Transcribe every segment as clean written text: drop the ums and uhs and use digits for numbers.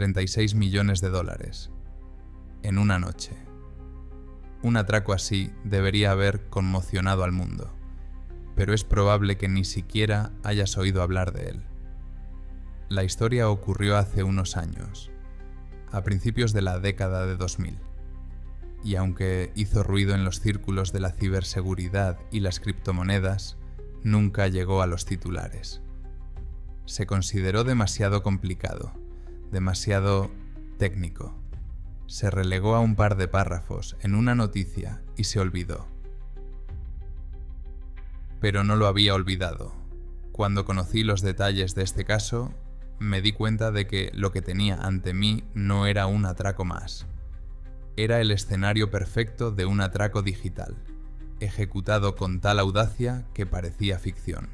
$36 millones. En una noche. Un atraco así debería haber conmocionado al mundo, pero es probable que ni siquiera hayas oído hablar de él. La historia ocurrió hace unos años, a principios de la década de 2000, y aunque hizo ruido en los círculos de la ciberseguridad y las criptomonedas, nunca llegó a los titulares. Se consideró demasiado complicado, demasiado técnico. Se relegó a un par de párrafos en una noticia y se olvidó. Pero no lo había olvidado. Cuando conocí los detalles de este caso, me di cuenta de que lo que tenía ante mí no era un atraco más. Era el escenario perfecto de un atraco digital, ejecutado con tal audacia que parecía ficción.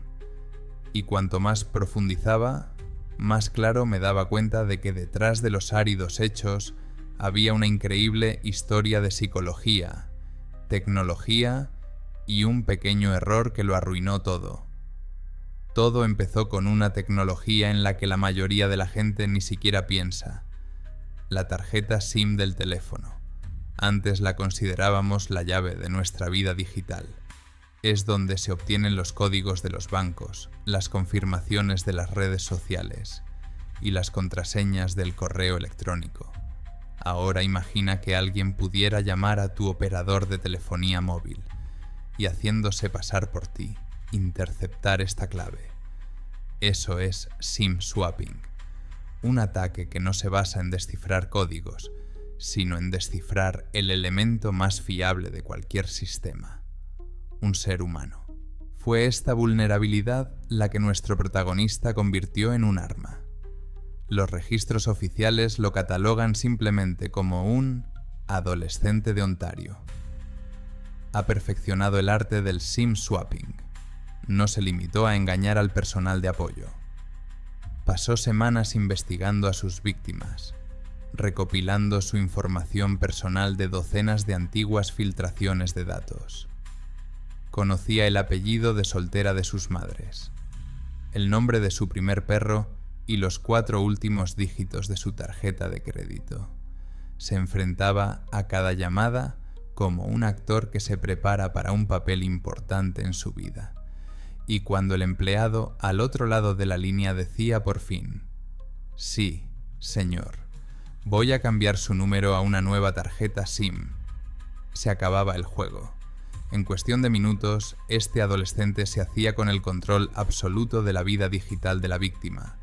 Y cuanto más profundizaba, más claro me daba cuenta de que detrás de los áridos hechos había una increíble historia de psicología, tecnología y un pequeño error que lo arruinó todo. Todo empezó con una tecnología en la que la mayoría de la gente ni siquiera piensa: la tarjeta SIM del teléfono. Antes la considerábamos la llave de nuestra vida digital. Es donde se obtienen los códigos de los bancos, las confirmaciones de las redes sociales y las contraseñas del correo electrónico. Ahora imagina que alguien pudiera llamar a tu operador de telefonía móvil y, haciéndose pasar por ti, interceptar esta clave. Eso es SIM swapping, un ataque que no se basa en descifrar códigos, sino en descifrar el elemento más fiable de cualquier sistema: un ser humano. Fue esta vulnerabilidad la que nuestro protagonista convirtió en un arma. Los registros oficiales lo catalogan simplemente como un adolescente de Ontario. Ha perfeccionado el arte del SIM swapping. No se limitó a engañar al personal de apoyo. Pasó semanas investigando a sus víctimas, recopilando su información personal de docenas de antiguas filtraciones de datos. Conocía el apellido de soltera de sus madres, el nombre de su primer perro y los 4 últimos dígitos de su tarjeta de crédito. Se enfrentaba a cada llamada como un actor que se prepara para un papel importante en su vida. Y cuando el empleado al otro lado de la línea decía por fin: «Sí, señor, voy a cambiar su número a una nueva tarjeta SIM», se acababa el juego. En cuestión de minutos, este adolescente se hacía con el control absoluto de la vida digital de la víctima,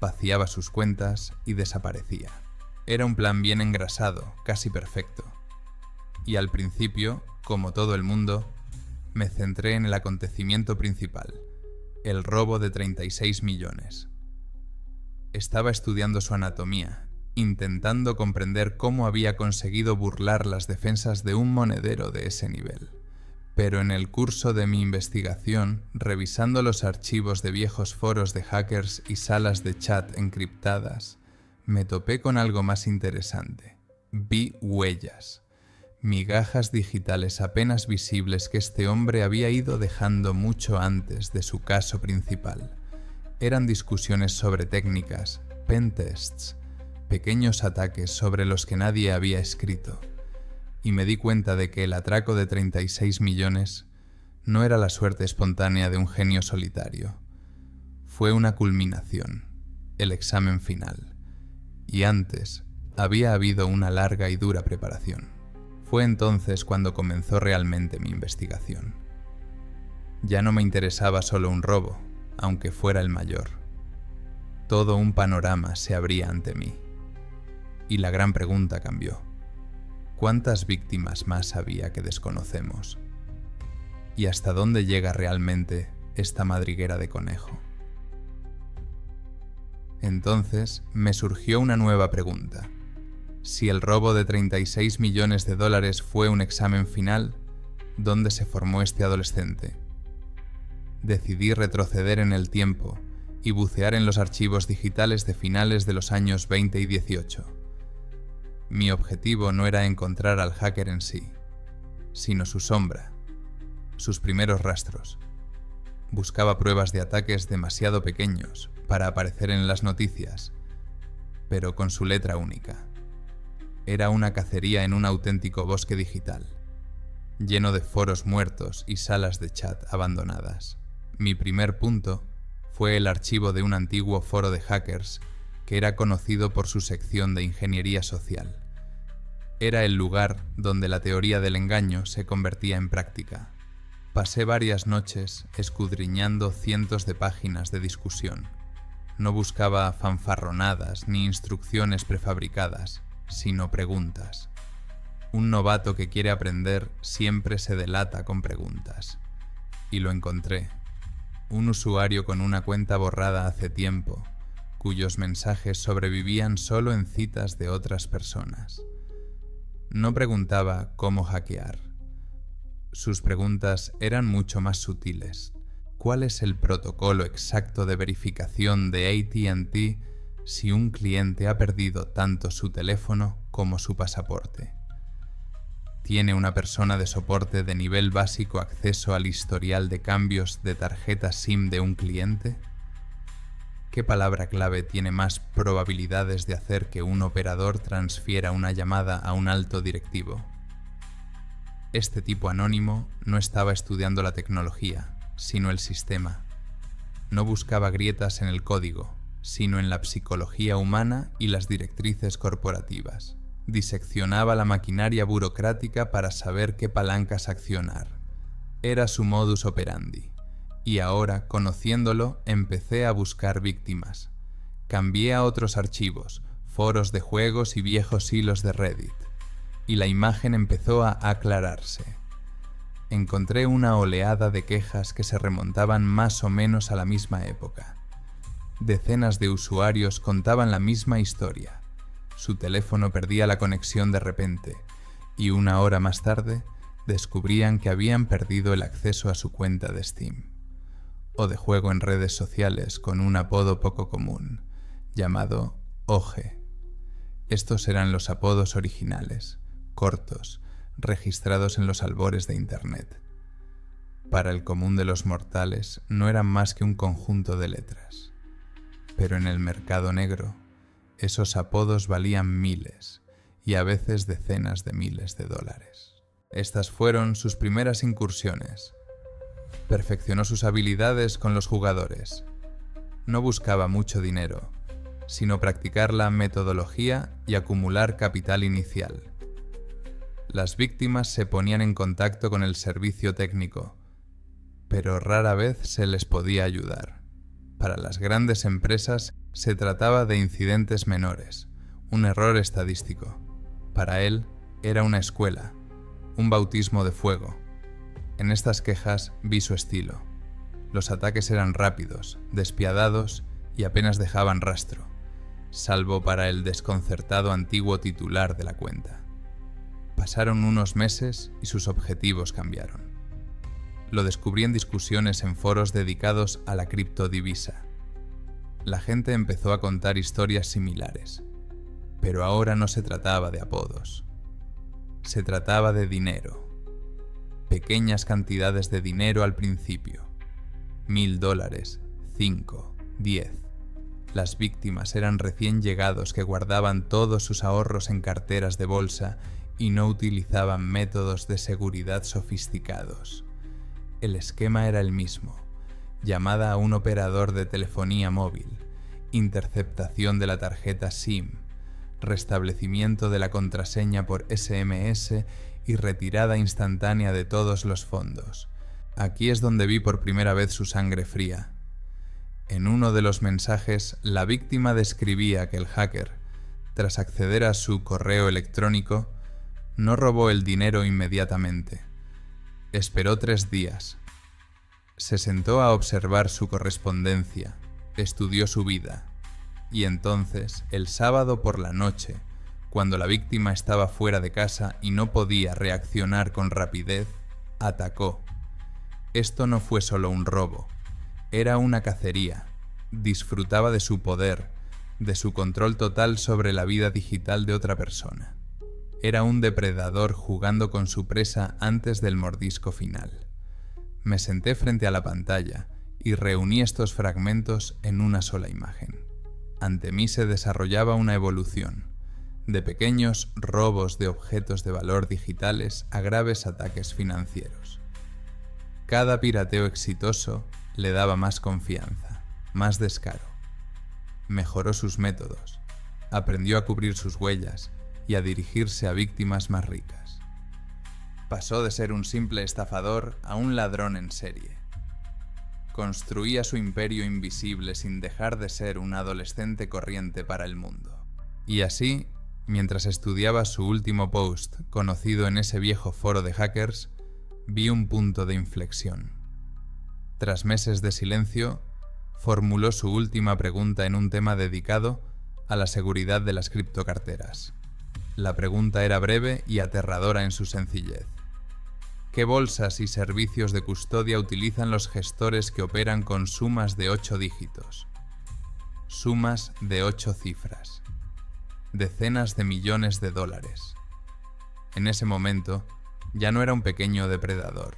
vaciaba sus cuentas y desaparecía. Era un plan bien engrasado, casi perfecto. Y al principio, como todo el mundo, me centré en el acontecimiento principal: el robo de 36 millones. Estaba estudiando su anatomía, intentando comprender cómo había conseguido burlar las defensas de un monedero de ese nivel. Pero en el curso de mi investigación, revisando los archivos de viejos foros de hackers y salas de chat encriptadas, me topé con algo más interesante. Vi huellas, migajas digitales apenas visibles que este hombre había ido dejando mucho antes de su caso principal. Eran discusiones sobre técnicas, pentests, pequeños ataques sobre los que nadie había escrito. Y me di cuenta de que el atraco de 36 millones no era la suerte espontánea de un genio solitario. Fue una culminación, el examen final. Y antes había habido una larga y dura preparación. Fue entonces cuando comenzó realmente mi investigación. Ya no me interesaba solo un robo, aunque fuera el mayor. Todo un panorama se abría ante mí. Y la gran pregunta cambió: ¿cuántas víctimas más había que desconocemos? ¿Y hasta dónde llega realmente esta madriguera de conejo? Entonces me surgió una nueva pregunta. Si el robo de 36 millones de dólares fue un examen final, ¿dónde se formó este adolescente? Decidí retroceder en el tiempo y bucear en los archivos digitales de finales de los años 20 y 18. Mi objetivo no era encontrar al hacker en sí, sino su sombra, sus primeros rastros. Buscaba pruebas de ataques demasiado pequeños para aparecer en las noticias, pero con su letra única. Era una cacería en un auténtico bosque digital, lleno de foros muertos y salas de chat abandonadas. Mi primer punto fue el archivo de un antiguo foro de hackers que era conocido por su sección de ingeniería social. Era el lugar donde la teoría del engaño se convertía en práctica. Pasé varias noches escudriñando cientos de páginas de discusión. No buscaba fanfarronadas ni instrucciones prefabricadas, sino preguntas. Un novato que quiere aprender siempre se delata con preguntas. Y lo encontré. Un usuario con una cuenta borrada hace tiempo, cuyos mensajes sobrevivían solo en citas de otras personas. No preguntaba cómo hackear. Sus preguntas eran mucho más sutiles. ¿Cuál es el protocolo exacto de verificación de AT&T si un cliente ha perdido tanto su teléfono como su pasaporte? ¿Tiene una persona de soporte de nivel básico acceso al historial de cambios de tarjeta SIM de un cliente? ¿Qué palabra clave tiene más probabilidades de hacer que un operador transfiera una llamada a un alto directivo? Este tipo anónimo no estaba estudiando la tecnología, sino el sistema. No buscaba grietas en el código, sino en la psicología humana y las directrices corporativas. Diseccionaba la maquinaria burocrática para saber qué palancas accionar. Era su modus operandi. Y ahora, conociéndolo, empecé a buscar víctimas. Cambié a otros archivos, foros de juegos y viejos hilos de Reddit. Y la imagen empezó a aclararse. Encontré una oleada de quejas que se remontaban más o menos a la misma época. Decenas de usuarios contaban la misma historia. Su teléfono perdía la conexión de repente, y una hora más tarde descubrían que habían perdido el acceso a su cuenta de Steam. O de juego en redes sociales con un apodo poco común, llamado Oje. Estos eran los apodos originales, cortos, registrados en los albores de Internet. Para el común de los mortales no eran más que un conjunto de letras. Pero en el mercado negro, esos apodos valían miles y a veces decenas de miles de dólares. Estas fueron sus primeras incursiones. Perfeccionó sus habilidades con los jugadores. No buscaba mucho dinero, sino practicar la metodología y acumular capital inicial. Las víctimas se ponían en contacto con el servicio técnico, pero rara vez se les podía ayudar. Para las grandes empresas se trataba de incidentes menores, un error estadístico. Para él era una escuela, un bautismo de fuego. En estas quejas vi su estilo. Los ataques eran rápidos, despiadados y apenas dejaban rastro, salvo para el desconcertado antiguo titular de la cuenta. Pasaron unos meses y sus objetivos cambiaron. Lo descubrí en discusiones en foros dedicados a la criptodivisa. La gente empezó a contar historias similares, pero ahora no se trataba de apodos. Se trataba de dinero. Pequeñas cantidades de dinero al principio. $1000, 5, 10. Las víctimas eran recién llegados que guardaban todos sus ahorros en carteras de bolsa y no utilizaban métodos de seguridad sofisticados. El esquema era el mismo: llamada a un operador de telefonía móvil, interceptación de la tarjeta SIM, restablecimiento de la contraseña por SMS y retirada instantánea de todos los fondos. Aquí es donde vi por primera vez su sangre fría. En uno de los mensajes, la víctima describía que el hacker, tras acceder a su correo electrónico, no robó el dinero inmediatamente. Esperó 3 días. Se sentó a observar su correspondencia, estudió su vida, y entonces, el sábado por la noche, cuando la víctima estaba fuera de casa y no podía reaccionar con rapidez, atacó. Esto no fue solo un robo, era una cacería. Disfrutaba de su poder, de su control total sobre la vida digital de otra persona. Era un depredador jugando con su presa antes del mordisco final. Me senté frente a la pantalla y reuní estos fragmentos en una sola imagen. Ante mí se desarrollaba una evolución, de pequeños robos de objetos de valor digitales a graves ataques financieros. Cada pirateo exitoso le daba más confianza, más descaro. Mejoró sus métodos, aprendió a cubrir sus huellas y a dirigirse a víctimas más ricas. Pasó de ser un simple estafador a un ladrón en serie. Construía su imperio invisible sin dejar de ser un adolescente corriente para el mundo. Y así, mientras estudiaba su último post, conocido en ese viejo foro de hackers, vi un punto de inflexión. Tras meses de silencio, formuló su última pregunta en un tema dedicado a la seguridad de las criptocarteras. La pregunta era breve y aterradora en su sencillez. ¿Qué bolsas y servicios de custodia utilizan los gestores que operan con sumas de 8 dígitos? Sumas de 8 cifras. Decenas de millones de dólares. En ese momento, ya no era un pequeño depredador.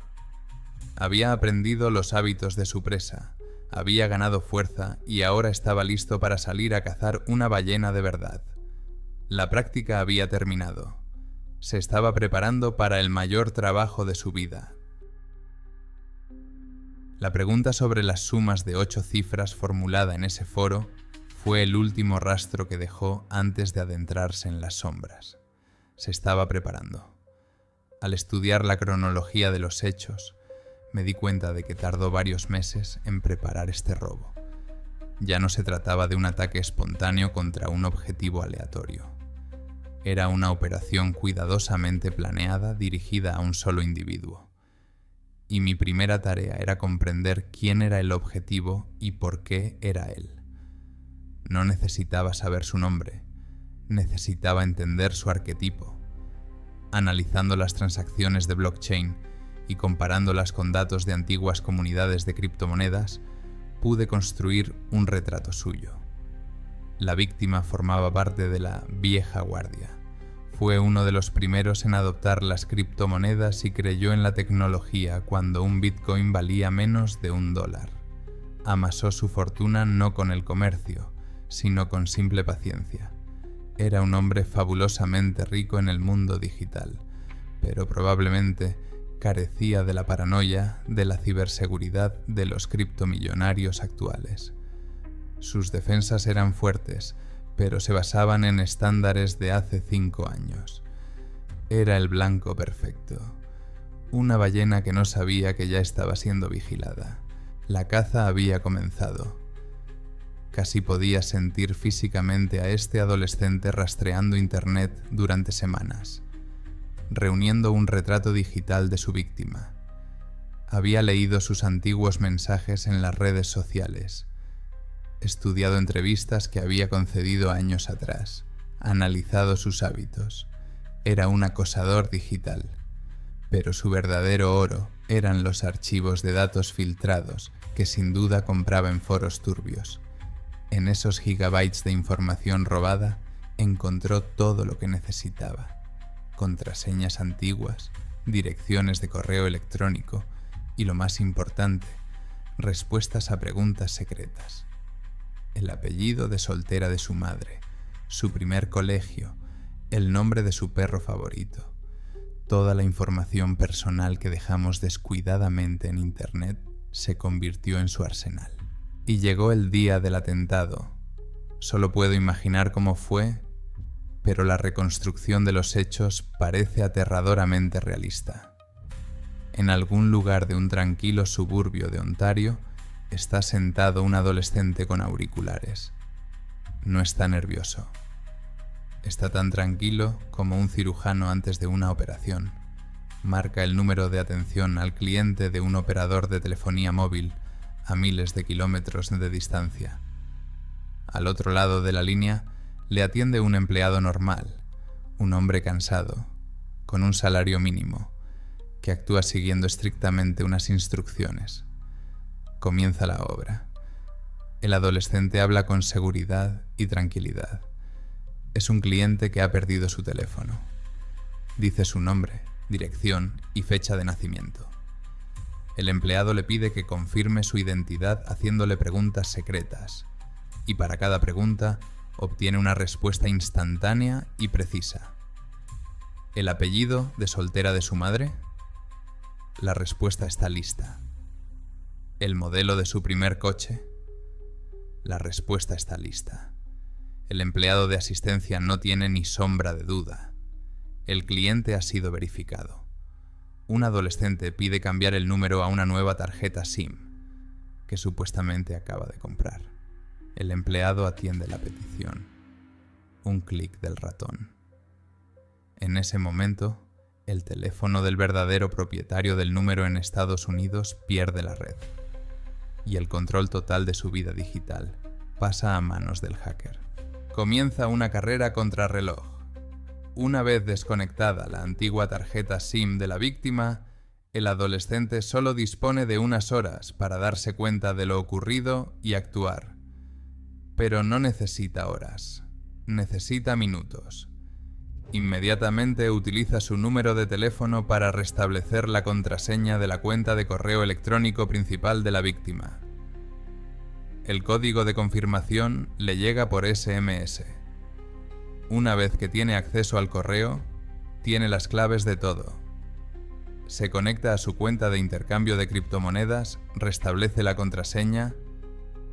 Había aprendido los hábitos de su presa, había ganado fuerza y ahora estaba listo para salir a cazar una ballena de verdad. La práctica había terminado. Se estaba preparando para el mayor trabajo de su vida. La pregunta sobre las sumas de 8 cifras formulada en ese foro fue el último rastro que dejó antes de adentrarse en las sombras. Se estaba preparando. Al estudiar la cronología de los hechos, me di cuenta de que tardó varios meses en preparar este robo. Ya no se trataba de un ataque espontáneo contra un objetivo aleatorio. Era una operación cuidadosamente planeada dirigida a un solo individuo. Y mi primera tarea era comprender quién era el objetivo y por qué era él. No necesitaba saber su nombre, necesitaba entender su arquetipo. Analizando las transacciones de blockchain y comparándolas con datos de antiguas comunidades de criptomonedas, pude construir un retrato suyo. La víctima formaba parte de la vieja guardia. Fue uno de los primeros en adoptar las criptomonedas y creyó en la tecnología cuando un Bitcoin valía menos de $1. Amasó su fortuna no con el comercio, sino con simple paciencia. Era un hombre fabulosamente rico en el mundo digital, pero probablemente carecía de la paranoia de la ciberseguridad de los criptomillonarios actuales. Sus defensas eran fuertes, pero se basaban en estándares de hace 5 años. Era el blanco perfecto. Una ballena que no sabía que ya estaba siendo vigilada. La caza había comenzado. Casi podía sentir físicamente a este adolescente rastreando Internet durante semanas, reuniendo un retrato digital de su víctima. Había leído sus antiguos mensajes en las redes sociales, estudiado entrevistas que había concedido años atrás, analizado sus hábitos. Era un acosador digital, pero su verdadero oro eran los archivos de datos filtrados que sin duda compraba en foros turbios. En esos gigabytes de información robada encontró todo lo que necesitaba: contraseñas antiguas, direcciones de correo electrónico y, lo más importante, respuestas a preguntas secretas. El apellido de soltera de su madre, su primer colegio, el nombre de su perro favorito. Toda la información personal que dejamos descuidadamente en Internet se convirtió en su arsenal. Y llegó el día del atentado. Solo puedo imaginar cómo fue, pero la reconstrucción de los hechos parece aterradoramente realista. En algún lugar de un tranquilo suburbio de Ontario está sentado un adolescente con auriculares. No está nervioso. Está tan tranquilo como un cirujano antes de una operación. Marca el número de atención al cliente de un operador de telefonía móvil a miles de kilómetros de distancia. Al otro lado de la línea le atiende un empleado normal, un hombre cansado, con un salario mínimo, que actúa siguiendo estrictamente unas instrucciones. Comienza la obra. El adolescente habla con seguridad y tranquilidad. Es un cliente que ha perdido su teléfono. Dice su nombre, dirección y fecha de nacimiento. El empleado le pide que confirme su identidad haciéndole preguntas secretas y para cada pregunta obtiene una respuesta instantánea y precisa. ¿El apellido de soltera de su madre? La respuesta está lista. ¿El modelo de su primer coche? La respuesta está lista. El empleado de asistencia no tiene ni sombra de duda. El cliente ha sido verificado. Un adolescente pide cambiar el número a una nueva tarjeta SIM que supuestamente acaba de comprar. El empleado atiende la petición. Un clic del ratón. En ese momento, el teléfono del verdadero propietario del número en Estados Unidos pierde la red y el control total de su vida digital pasa a manos del hacker. Comienza una carrera contrarreloj. Una vez desconectada la antigua tarjeta SIM de la víctima, el adolescente solo dispone de unas horas para darse cuenta de lo ocurrido y actuar. Pero no necesita horas, necesita minutos. Inmediatamente utiliza su número de teléfono para restablecer la contraseña de la cuenta de correo electrónico principal de la víctima. El código de confirmación le llega por SMS. Una vez que tiene acceso al correo, tiene las claves de todo. Se conecta a su cuenta de intercambio de criptomonedas, restablece la contraseña,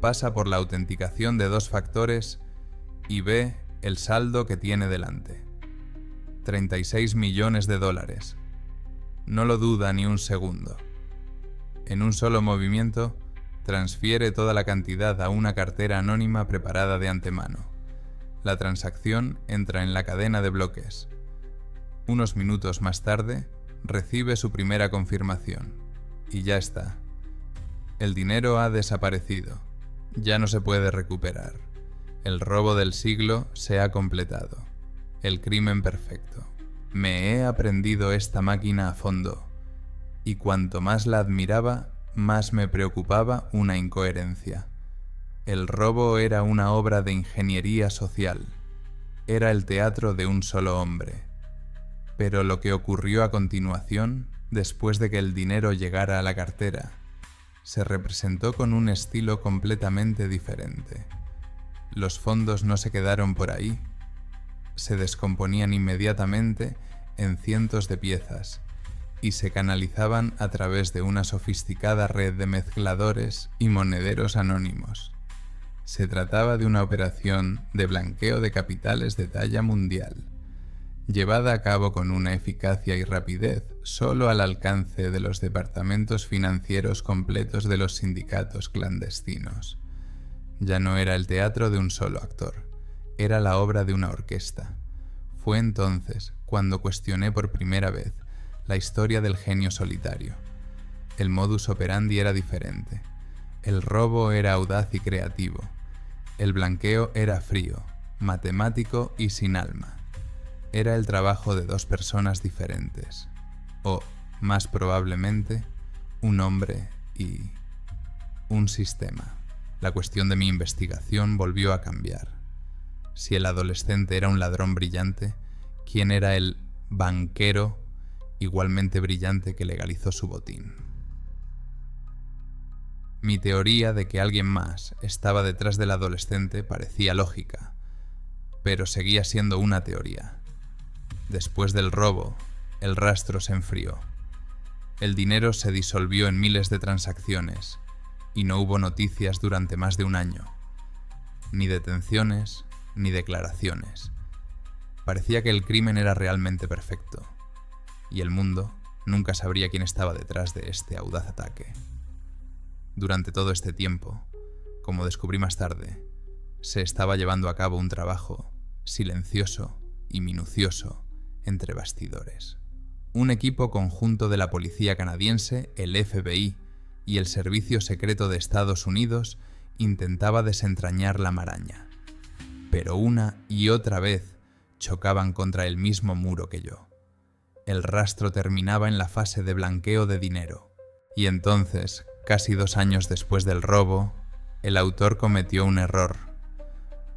pasa por la autenticación de 2 factores y ve el saldo que tiene delante. 36 millones de dólares. No lo duda ni un segundo. En un solo movimiento, transfiere toda la cantidad a una cartera anónima preparada de antemano. La transacción entra en la cadena de bloques. Unos minutos más tarde, recibe su primera confirmación. Y ya está. El dinero ha desaparecido. Ya no se puede recuperar. El robo del siglo se ha completado. El crimen perfecto. Me he aprendido esta máquina a fondo. Y cuanto más la admiraba, más me preocupaba una incoherencia. El robo era una obra de ingeniería social. Era el teatro de un solo hombre. Pero lo que ocurrió a continuación, después de que el dinero llegara a la cartera, se representó con un estilo completamente diferente. Los fondos no se quedaron por ahí. Se descomponían inmediatamente en cientos de piezas y se canalizaban a través de una sofisticada red de mezcladores y monederos anónimos. Se trataba de una operación de blanqueo de capitales de talla mundial, llevada a cabo con una eficacia y rapidez solo al alcance de los departamentos financieros completos de los sindicatos clandestinos. Ya no era el teatro de un solo actor, era la obra de una orquesta. Fue entonces cuando cuestioné por primera vez la historia del genio solitario. El modus operandi era diferente. El robo era audaz y creativo. El blanqueo era frío, matemático y sin alma. Era el trabajo de 2 personas diferentes. O, más probablemente, un hombre y un sistema. La cuestión de mi investigación volvió a cambiar. Si el adolescente era un ladrón brillante, ¿quién era el banquero igualmente brillante que legalizó su botín? Mi teoría de que alguien más estaba detrás del adolescente parecía lógica, pero seguía siendo una teoría. Después del robo, el rastro se enfrió. El dinero se disolvió en miles de transacciones y no hubo noticias durante más de un año. Ni detenciones, ni declaraciones. Parecía que el crimen era realmente perfecto, y el mundo nunca sabría quién estaba detrás de este audaz ataque. Durante todo este tiempo, como descubrí más tarde, se estaba llevando a cabo un trabajo silencioso y minucioso entre bastidores. Un equipo conjunto de la policía canadiense, el FBI y el Servicio Secreto de Estados Unidos intentaba desentrañar la maraña, pero una y otra vez chocaban contra el mismo muro que yo. El rastro terminaba en la fase de blanqueo de dinero, y entonces, casi 2 años después del robo, el autor cometió un error.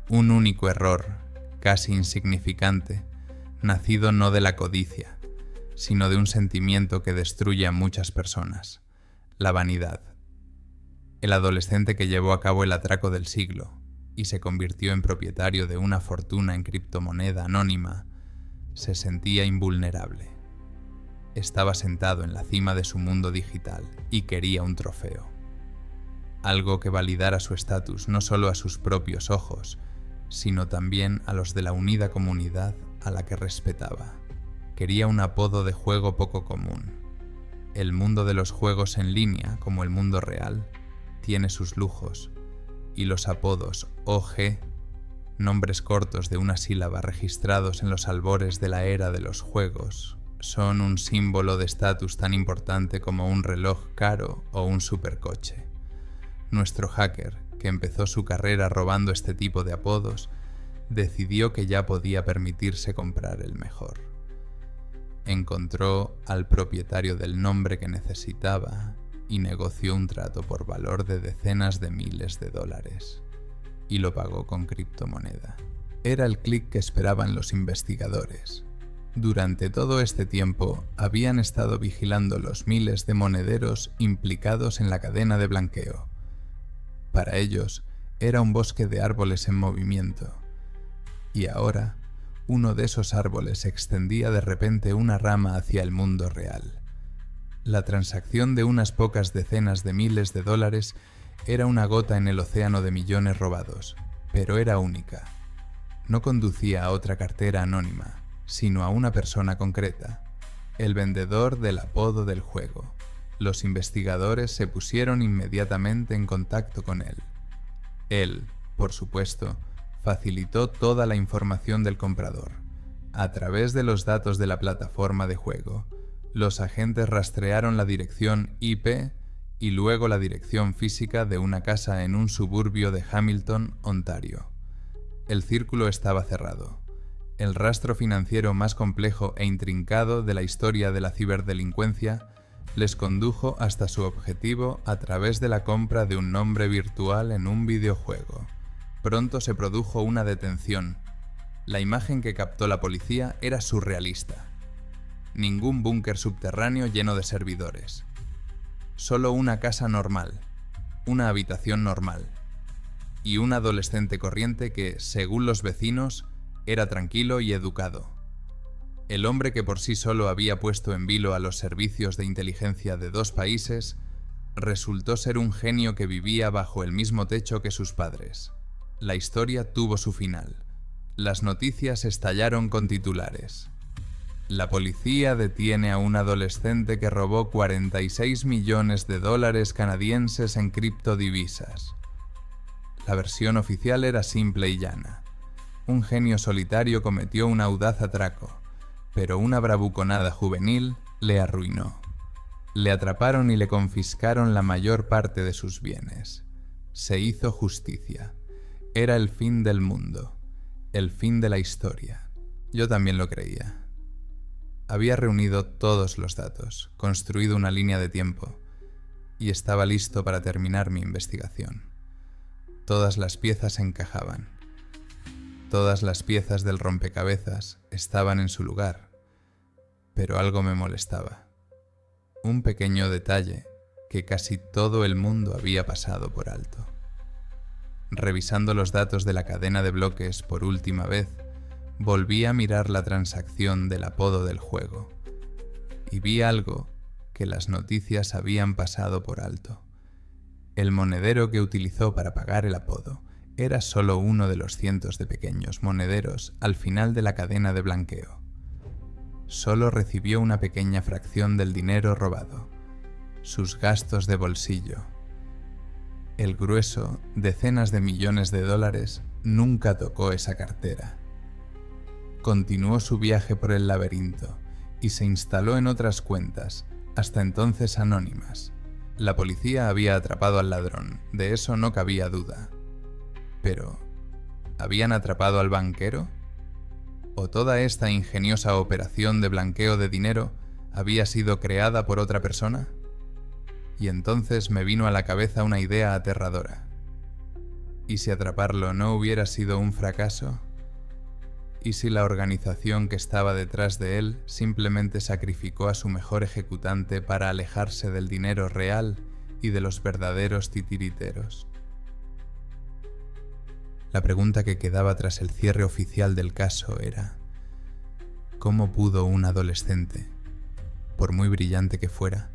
Un único error, casi insignificante, nacido no de la codicia, sino de un sentimiento que destruye a muchas personas: la vanidad. El adolescente que llevó a cabo el atraco del siglo y se convirtió en propietario de una fortuna en criptomoneda anónima, se sentía invulnerable. Estaba sentado en la cima de su mundo digital y quería un trofeo. Algo que validara su estatus no solo a sus propios ojos, sino también a los de la unida comunidad a la que respetaba. Quería un apodo de juego poco común. El mundo de los juegos en línea, como el mundo real, tiene sus lujos, y los apodos OG, nombres cortos de una sílaba registrados en los albores de la era de los juegos, son un símbolo de estatus tan importante como un reloj caro o un supercoche. Nuestro hacker, que empezó su carrera robando este tipo de apodos, decidió que ya podía permitirse comprar el mejor. Encontró al propietario del nombre que necesitaba y negoció un trato por valor de decenas de miles de dólares. Y lo pagó con criptomoneda. Era el clic que esperaban los investigadores. Durante todo este tiempo habían estado vigilando los miles de monederos implicados en la cadena de blanqueo. Para ellos era un bosque de árboles en movimiento. Y ahora, uno de esos árboles extendía de repente una rama hacia el mundo real. La transacción de unas pocas decenas de miles de dólares era una gota en el océano de millones robados, pero era única. No conducía a otra cartera anónima, sino a una persona concreta, el vendedor del apodo del juego. Los investigadores se pusieron inmediatamente en contacto con él. Él, por supuesto, facilitó toda la información del comprador. A través de los datos de la plataforma de juego, los agentes rastrearon la dirección IP y luego la dirección física de una casa en un suburbio de Hamilton, Ontario. El círculo estaba cerrado. El rastro financiero más complejo e intrincado de la historia de la ciberdelincuencia les condujo hasta su objetivo a través de la compra de un nombre virtual en un videojuego. Pronto se produjo una detención. La imagen que captó la policía era surrealista. Ningún búnker subterráneo lleno de servidores. Solo una casa normal, una habitación normal, y un adolescente corriente que, según los vecinos, era tranquilo y educado. El hombre que por sí solo había puesto en vilo a los servicios de inteligencia de dos países, resultó ser un genio que vivía bajo el mismo techo que sus padres. La historia tuvo su final. Las noticias estallaron con titulares. La policía detiene a un adolescente que robó 46 millones de dólares canadienses en criptodivisas. La versión oficial era simple y llana. Un genio solitario cometió un audaz atraco, pero una bravuconada juvenil le arruinó. Le atraparon y le confiscaron la mayor parte de sus bienes. Se hizo justicia. Era el fin del mundo, el fin de la historia. Yo también lo creía. Había reunido todos los datos, construido una línea de tiempo, y estaba listo para terminar mi investigación. Todas las piezas encajaban. Todas las piezas del rompecabezas estaban en su lugar, pero algo me molestaba. Un pequeño detalle que casi todo el mundo había pasado por alto. Revisando los datos de la cadena de bloques por última vez, volví a mirar la transacción del apodo del juego y vi algo que las noticias habían pasado por alto. El monedero que utilizó para pagar el apodo era solo uno de los cientos de pequeños monederos al final de la cadena de blanqueo. Solo recibió una pequeña fracción del dinero robado, sus gastos de bolsillo. El grueso, decenas de millones de dólares, nunca tocó esa cartera. Continuó su viaje por el laberinto y se instaló en otras cuentas, hasta entonces anónimas. La policía había atrapado al ladrón, de eso no cabía duda. Pero, ¿habían atrapado al banquero? ¿O toda esta ingeniosa operación de blanqueo de dinero había sido creada por otra persona? Y entonces me vino a la cabeza una idea aterradora. ¿Y si atraparlo no hubiera sido un fracaso? ¿Y si la organización que estaba detrás de él simplemente sacrificó a su mejor ejecutante para alejarse del dinero real y de los verdaderos titiriteros? La pregunta que quedaba tras el cierre oficial del caso era: ¿cómo pudo un adolescente, por muy brillante que fuera,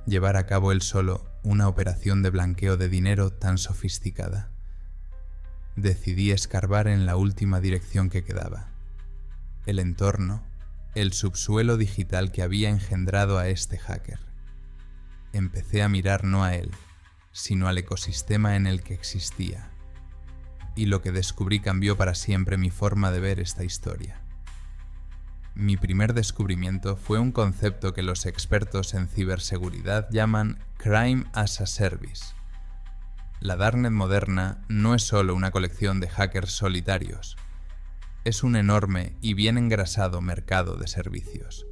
llevar a cabo él solo una operación de blanqueo de dinero tan sofisticada? Decidí escarbar en la última dirección que quedaba: el entorno, el subsuelo digital que había engendrado a este hacker. Empecé a mirar no a él, sino al ecosistema en el que existía. Y lo que descubrí cambió para siempre mi forma de ver esta historia. Mi primer descubrimiento fue un concepto que los expertos en ciberseguridad llaman Crime as a Service. La Darknet moderna no es solo una colección de hackers solitarios, es un enorme y bien engrasado mercado de servicios.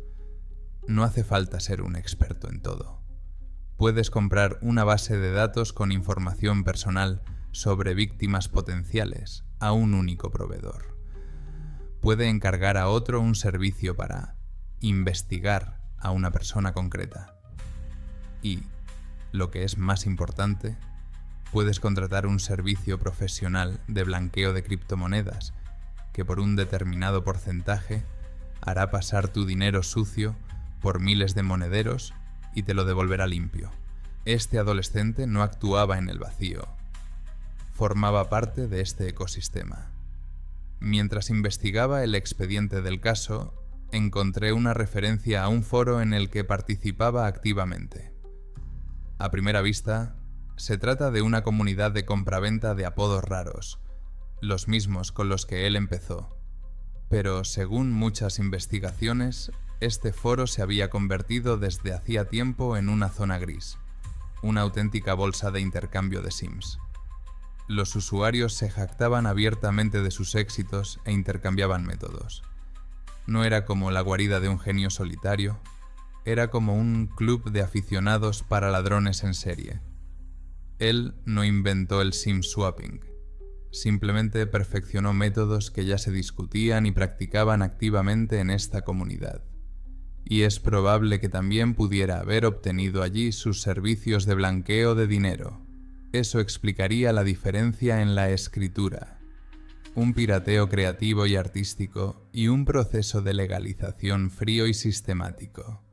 No hace falta ser un experto en todo. Puedes comprar una base de datos con información personal sobre víctimas potenciales a un único proveedor. Puede encargar a otro un servicio para investigar a una persona concreta. Y, lo que es más importante, puedes contratar un servicio profesional de blanqueo de criptomonedas que por un determinado porcentaje hará pasar tu dinero sucio por miles de monederos y te lo devolverá limpio. Este adolescente no actuaba en el vacío. Formaba parte de este ecosistema. Mientras investigaba el expediente del caso, encontré una referencia a un foro en el que participaba activamente. A primera vista, se trata de una comunidad de compraventa de apodos raros, los mismos con los que él empezó. Pero según muchas investigaciones, este foro se había convertido desde hacía tiempo en una zona gris, una auténtica bolsa de intercambio de Sims. Los usuarios se jactaban abiertamente de sus éxitos e intercambiaban métodos. No era como la guarida de un genio solitario, era como un club de aficionados para ladrones en serie. Él no inventó el sim swapping, simplemente perfeccionó métodos que ya se discutían y practicaban activamente en esta comunidad. Y es probable que también pudiera haber obtenido allí sus servicios de blanqueo de dinero. Eso explicaría la diferencia en la escritura, un pirateo creativo y artístico y un proceso de legalización frío y sistemático.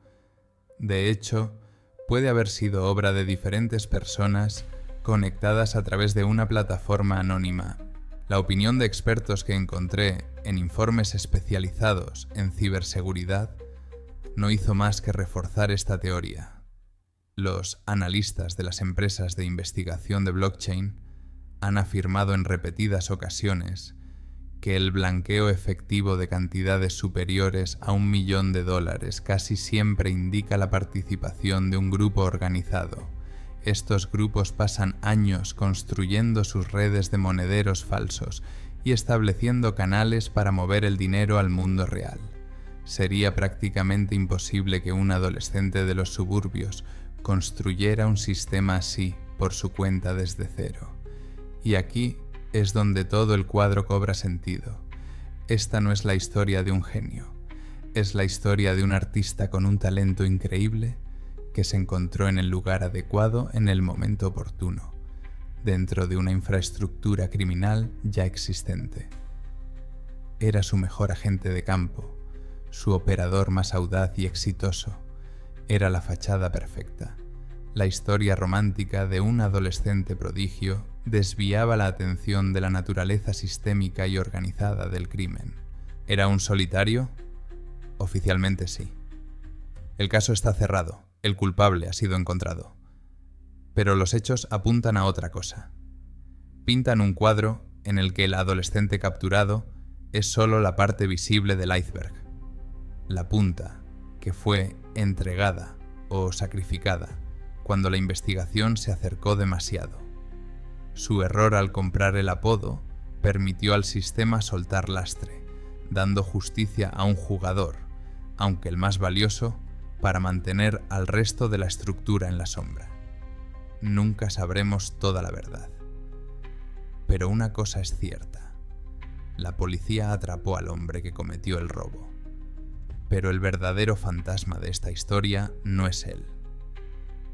De hecho, puede haber sido obra de diferentes personas conectadas a través de una plataforma anónima. La opinión de expertos que encontré en informes especializados en ciberseguridad no hizo más que reforzar esta teoría. Los analistas de las empresas de investigación de blockchain han afirmado en repetidas ocasiones que el blanqueo efectivo de cantidades superiores a $1 millón casi siempre indica la participación de un grupo organizado. Estos grupos pasan años construyendo sus redes de monederos falsos y estableciendo canales para mover el dinero al mundo real. Sería prácticamente imposible que un adolescente de los suburbios construyera un sistema así por su cuenta desde cero. Y aquí es donde todo el cuadro cobra sentido. Esta no es la historia de un genio, es la historia de un artista con un talento increíble que se encontró en el lugar adecuado en el momento oportuno, dentro de una infraestructura criminal ya existente. Era su mejor agente de campo, su operador más audaz y exitoso. Era la fachada perfecta. La historia romántica de un adolescente prodigio desviaba la atención de la naturaleza sistémica y organizada del crimen. ¿Era un solitario? Oficialmente sí. El caso está cerrado, el culpable ha sido encontrado. Pero los hechos apuntan a otra cosa. Pintan un cuadro en el que el adolescente capturado es solo la parte visible del iceberg. La punta, que fue entregada o sacrificada cuando la investigación se acercó demasiado. Su error al comprar el apodo permitió al sistema soltar lastre, dando justicia a un jugador, aunque el más valioso, para mantener al resto de la estructura en la sombra. Nunca sabremos toda la verdad. Pero una cosa es cierta: la policía atrapó al hombre que cometió el robo. Pero el verdadero fantasma de esta historia no es él.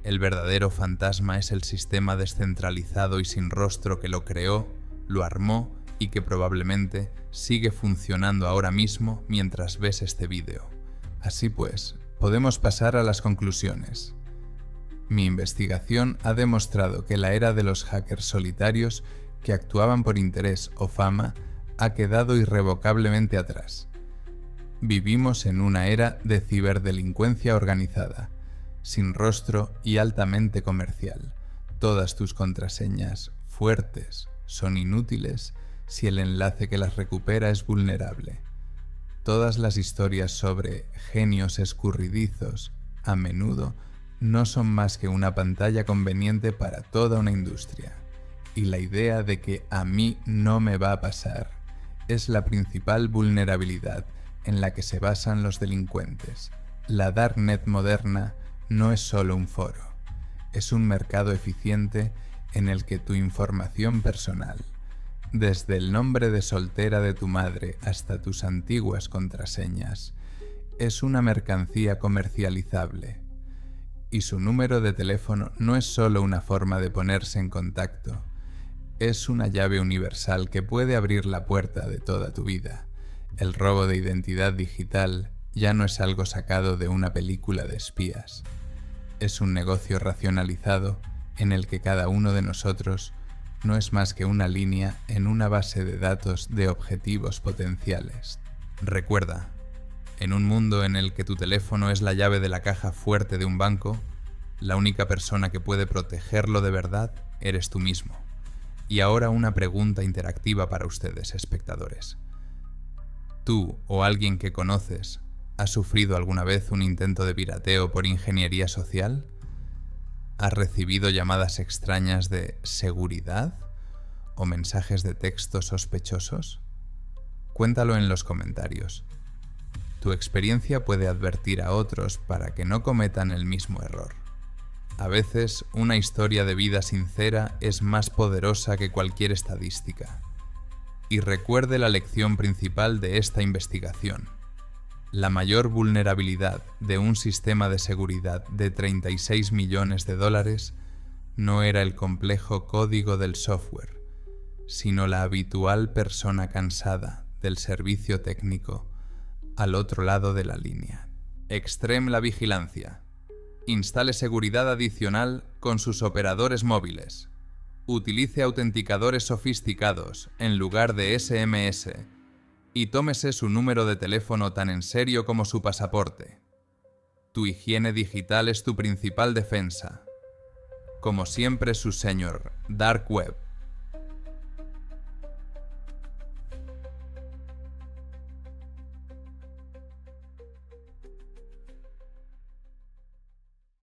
El verdadero fantasma es el sistema descentralizado y sin rostro que lo creó, lo armó y que probablemente sigue funcionando ahora mismo mientras ves este vídeo. Así pues, podemos pasar a las conclusiones. Mi investigación ha demostrado que la era de los hackers solitarios que actuaban por interés o fama ha quedado irrevocablemente atrás. Vivimos en una era de ciberdelincuencia organizada, sin rostro y altamente comercial. Todas tus contraseñas fuertes son inútiles si el enlace que las recupera es vulnerable. Todas las historias sobre genios escurridizos, a menudo, no son más que una pantalla conveniente para toda una industria. Y la idea de que a mí no me va a pasar es la principal vulnerabilidad en la que se basan los delincuentes. La Darknet moderna no es solo un foro, es un mercado eficiente en el que tu información personal, desde el nombre de soltera de tu madre hasta tus antiguas contraseñas, es una mercancía comercializable. Y su número de teléfono no es solo una forma de ponerse en contacto, es una llave universal que puede abrir la puerta de toda tu vida. El robo de identidad digital ya no es algo sacado de una película de espías. Es un negocio racionalizado en el que cada uno de nosotros no es más que una línea en una base de datos de objetivos potenciales. Recuerda, en un mundo en el que tu teléfono es la llave de la caja fuerte de un banco, la única persona que puede protegerlo de verdad eres tú mismo. Y ahora una pregunta interactiva para ustedes, espectadores. ¿Tú o alguien que conoces ha sufrido alguna vez un intento de pirateo por ingeniería social? ¿Has recibido llamadas extrañas de seguridad o mensajes de texto sospechosos? Cuéntalo en los comentarios. Tu experiencia puede advertir a otros para que no cometan el mismo error. A veces, una historia de vida sincera es más poderosa que cualquier estadística. Y recuerde la lección principal de esta investigación. La mayor vulnerabilidad de un sistema de seguridad de 36 millones de dólares no era el complejo código del software, sino la habitual persona cansada del servicio técnico al otro lado de la línea. Extreme la vigilancia. Instale seguridad adicional con sus operadores móviles. Utilice autenticadores sofisticados en lugar de SMS y tómese su número de teléfono tan en serio como su pasaporte. Tu higiene digital es tu principal defensa. Como siempre, su señor Dark Web.